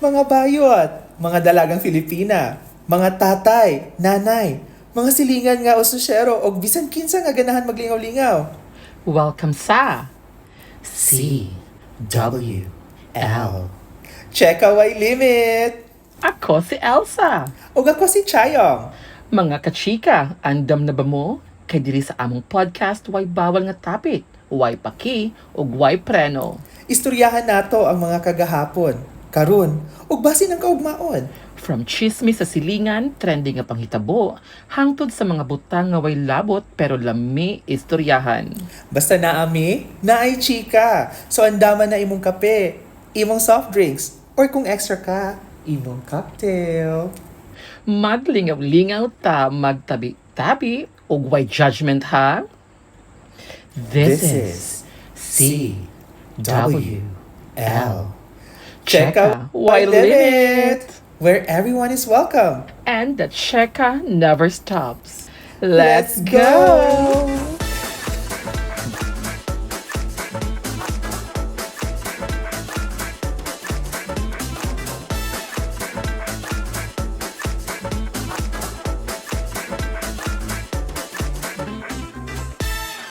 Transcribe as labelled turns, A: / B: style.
A: Mga bayot, mga dalagang Filipina, mga tatay, nanay, mga silingan nga o susyero o bisan kinsa nga ganahan maglingaw-lingaw.
B: Welcome sa
A: CWL. Cheka Wai Limit!
B: Ako si Elsa.
A: O ako si Chayong.
B: Mga kachika, andam na ba mo? Kay diri sa among podcast, way bawal nga topic, way paki, ug way preno.
A: Istoryahan nato ang mga kagahapon, karun, ug basin ang kaugmaon.
B: From chismis sa silingan, trending nga panghitabo, hangtod sa mga butang nga way labot pero lami istoryahan.
A: Basta naami, naay chika. So andaman na imong kape, imong soft drinks, or kung extra ka, imong cocktail.
B: Maglingaw-lingaw ta, magtabi-tabi, ug way judgment ha? This is
A: CWL.
B: Cheka Wai Limit,
A: where everyone is welcome.
B: and the Cheka never stops.
A: Let's go!